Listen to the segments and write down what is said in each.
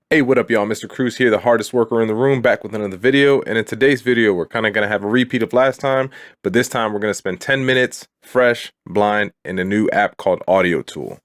Hey, what up, y'all? Mr. Cruz here, the hardest worker in the room, back with another video. And in today's video, we're kind of going to have a repeat of last time, but this time we're going to spend 10 minutes fresh, blind, in a new app called AudioTool.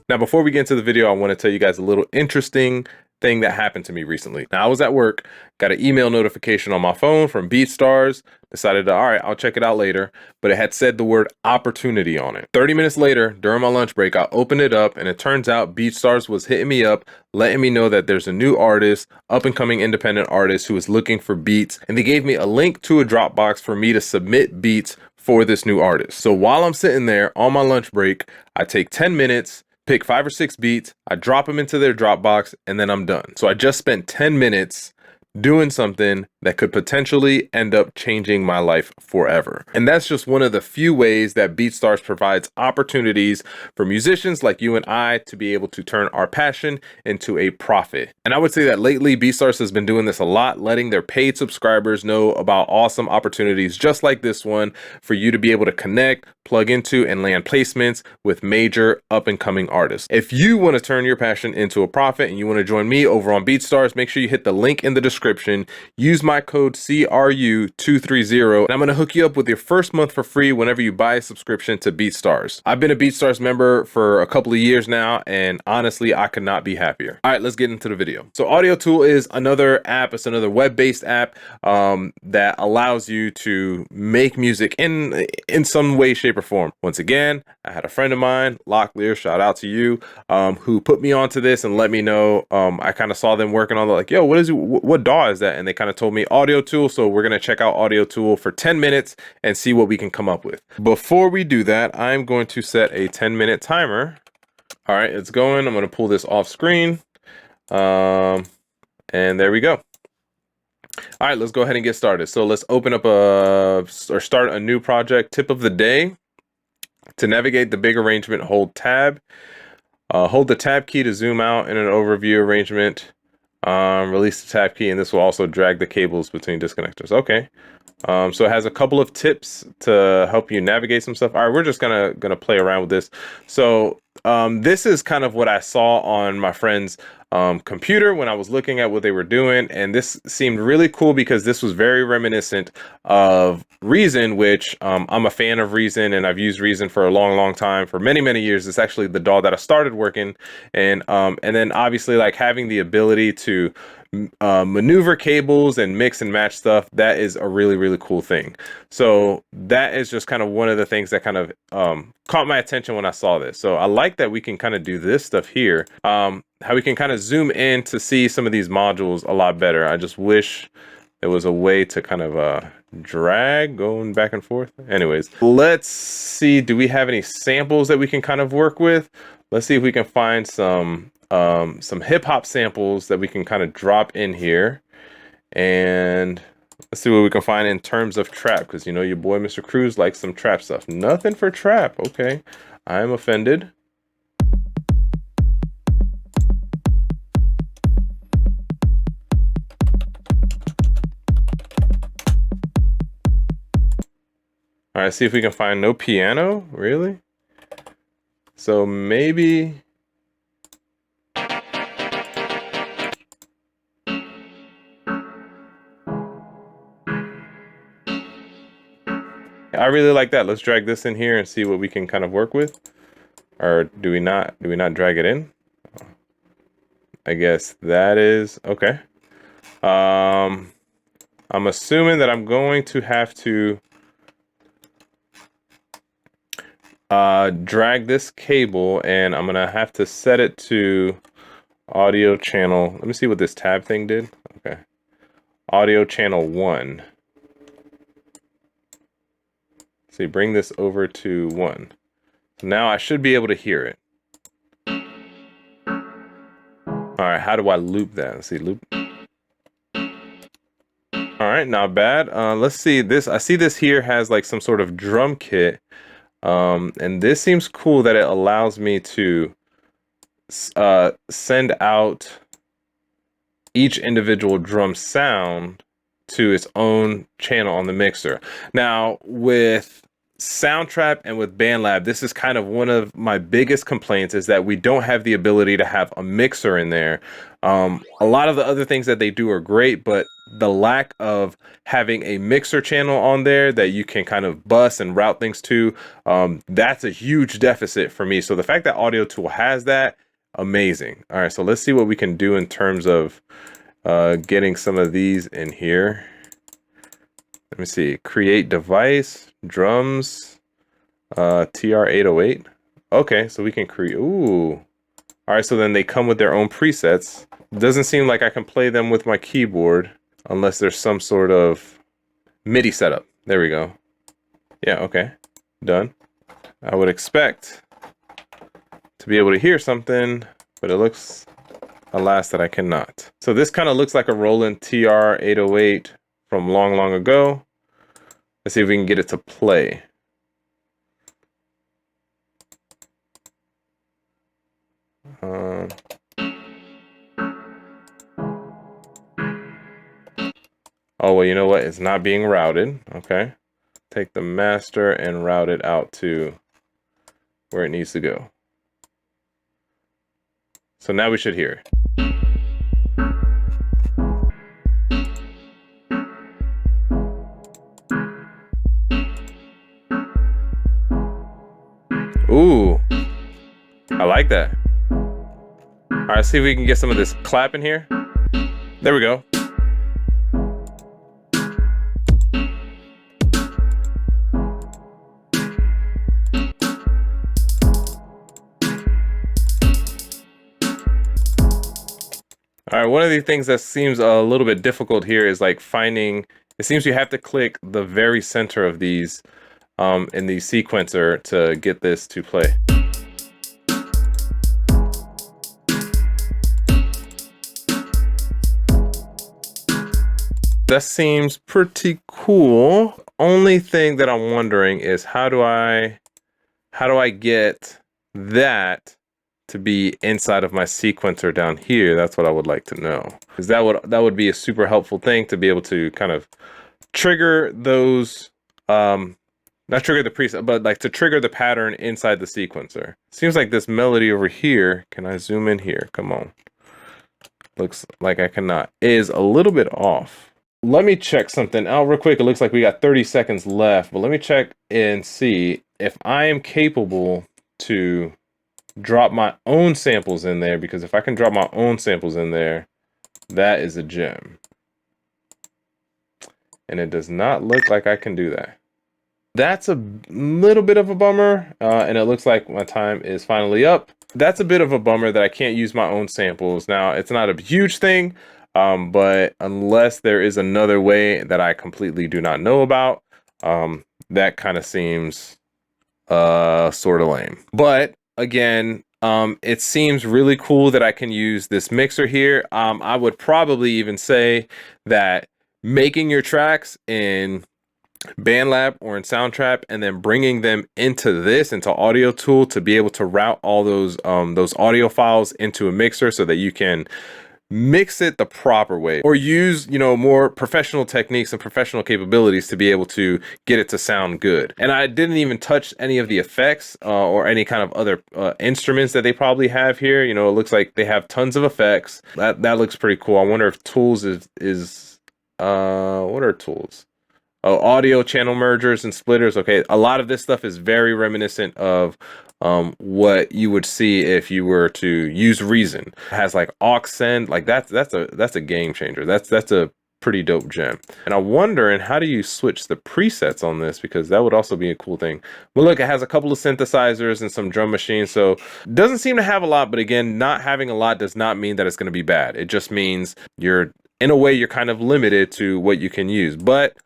Now, before we get into the video, I want to tell you guys a little interesting thing that happened to me recently. Now, I was at work, got an email notification on my phone from BeatStars, decided to, all right, I'll check it out later, but it had said the word opportunity on it. 30 minutes later, during my lunch break, I opened it up, and it turns out BeatStars was hitting me up, letting me know that there's a new artist, up-and-coming independent artist who is looking for beats, and they gave me a link to a Dropbox for me to submit beats for this new artist. So while I'm sitting there on my lunch break, I take 10 minutes, pick 5 or 6 beats, I drop them into their Dropbox, and then I'm done. So I just spent 10 minutes doing something that could potentially end up changing my life forever. And that's just one of the few ways that BeatStars provides opportunities for musicians like you and I to be able to turn our passion into a profit. And I would say that lately BeatStars has been doing this a lot, letting their paid subscribers know about awesome opportunities just like this one for you to be able to connect, plug into, and land placements with major up-and-coming artists. If you want to turn your passion into a profit and you want to join me over on BeatStars, make sure you hit the link in the description. Use my code CRU230, and I'm going to hook you up with your first month for free whenever you buy a subscription to BeatStars. I've been a BeatStars member for a couple of years now, and honestly, I could not be happier. All right, let's get into the video. So AudioTool is another app. It's another web-based app that allows you to make music in some way, shape, or form. Once again, I had a friend of mine, Locklear, shout out to you, who put me onto this and let me know. I kind of saw them working on like, yo, what DAW is that? And they kind of told me AudioTool. So we're going to check out AudioTool for 10 minutes and see what we can come up with. Before we do that, I'm going to set a 10-minute timer. All right, it's going. I'm going to pull this off screen. And there we go. All right, let's go ahead and get started. So let's open up or start a new project. Tip of the day: to navigate the big arrangement, hold tab. Hold the tab key to zoom out in an overview arrangement. Release the tab key, and this will also drag the cables between disconnectors. Okay. So it has a couple of tips to help you navigate some stuff. All right, we're just gonna play around with this. So this is kind of what I saw on my friend's computer when I was looking at what they were doing, and this seemed really cool because this was very reminiscent of Reason, which I'm a fan of Reason, and I've used Reason for a long time, for many years. It's actually the DAW that I started working, and then obviously like having the ability to maneuver cables and mix and match stuff, that is a really cool thing. So that is just kind of one of the things that kind of caught my attention when I saw this. So I like that we can kind of do this stuff here, how we can kind of zoom in to see some of these modules a lot better. I just wish there was a way to kind of drag going back and forth. Anyways, let's see, do we have any samples that we can kind of work with? Let's see if we can find some hip hop samples that we can kind of drop in here, and let's see what we can find in terms of trap, because you know your boy Mr. Cruz likes some trap stuff. Nothing for trap. Okay, I am offended. All right, see if we can find no piano. Really? So maybe. I really like that. Let's drag this in here and see what we can kind of work with. Or do we not drag it in? I guess that is okay. I'm assuming that I'm going to have to drag this cable, and I'm gonna have to set it to audio channel. Let me see what this tab thing did. Okay, audio channel 1. See, bring this over to 1. So now I should be able to hear it. All right, how do I loop that? Let's see, loop. All right, not bad. Let's see this. I see this here has like some sort of drum kit. And this seems cool that it allows me to send out each individual drum sound to its own channel on the mixer. Now, with Soundtrap and with BandLab, this is kind of one of my biggest complaints, is that we don't have the ability to have a mixer in there. A lot of the other things that they do are great, but the lack of having a mixer channel on there that you can kind of bus and route things to, that's a huge deficit for me. So the fact that AudioTool has that, amazing. All right, so let's see what we can do in terms of getting some of these in here. Let me see, create device, drums, TR-808. Okay, so we can create, ooh. All right, so then they come with their own presets. Doesn't seem like I can play them with my keyboard unless there's some sort of MIDI setup. There we go. Yeah, okay, done. I would expect to be able to hear something, but it looks, alas, that I cannot. So this kind of looks like a Roland TR-808 from long, long ago. Let's see if we can get it to play. Oh, well, you know what? It's not being routed. Okay. Take the master and route it out to where it needs to go. So now we should hear it. Ooh, I like that. All right, see if we can get some of this clap in here. There we go. All right, one of the things that seems a little bit difficult here is like finding, it seems you have to click the very center of these in the sequencer to get this to play. That seems pretty cool. Only thing that I'm wondering is how do I get that to be inside of my sequencer down here? That's what I would like to know, because that would be a super helpful thing to be able to kind of trigger those, not trigger the preset, but like to trigger the pattern inside the sequencer. Seems like this melody over here, can I zoom in here? Come on. Looks like I cannot. Is a little bit off. Let me check something out real quick. It looks like we got 30 seconds left, but let me check and see if I am capable to drop my own samples in there, because if I can drop my own samples in there, that is a gem. And it does not look like I can do that. That's a little bit of a bummer, and it looks like my time is finally up. That's a bit of a bummer that I can't use my own samples. Now, it's not a huge thing, but unless there is another way that I completely do not know about, that kind of seems sort of lame. But again, it seems really cool that I can use this mixer here. I would probably even say that making your tracks in BandLab or in Soundtrap and then bringing them into AudioTool to be able to route all those audio files into a mixer so that you can mix it the proper way, or use, you know, more professional techniques and professional capabilities to be able to get it to sound good. And I didn't even touch any of the effects or any kind of other instruments that they probably have here. You know, it looks like they have tons of effects. That looks pretty cool. I wonder if tools is what are tools? Oh, audio channel mergers and splitters. Okay, a lot of this stuff is very reminiscent of what you would see if you were to use Reason. It has like aux send, like that's a game changer. That's a pretty dope gem. And I'm wondering, how do you switch the presets on this, because that would also be a cool thing. But look, it has a couple of synthesizers and some drum machines, so it doesn't seem to have a lot. But again, not having a lot does not mean that it's going to be bad. It just means you're, in a way, you're kind of limited to what you can use. But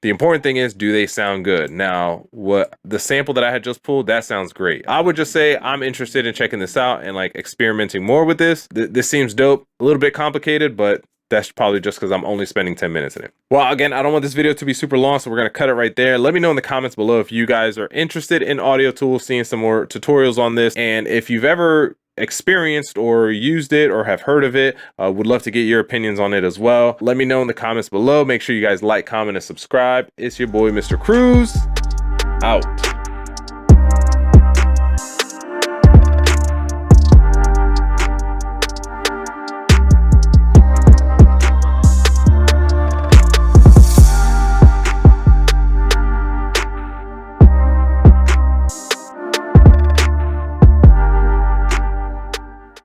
the important thing is, do they sound good? Now, what the sample that I had just pulled, that sounds great. I would just say I'm interested in checking this out and like experimenting more with this. This seems dope, a little bit complicated, but that's probably just because I'm only spending 10 minutes in it. Well, again, I don't want this video to be super long, so we're going to cut it right there. Let me know in the comments below if you guys are interested in AudioTool, seeing some more tutorials on this. And if you've ever experienced or used it or have heard of it, would love to get your opinions on it as well. Let me know in the comments below. Make sure you guys like, comment, and subscribe. It's your boy, Mr. Cruz. Out.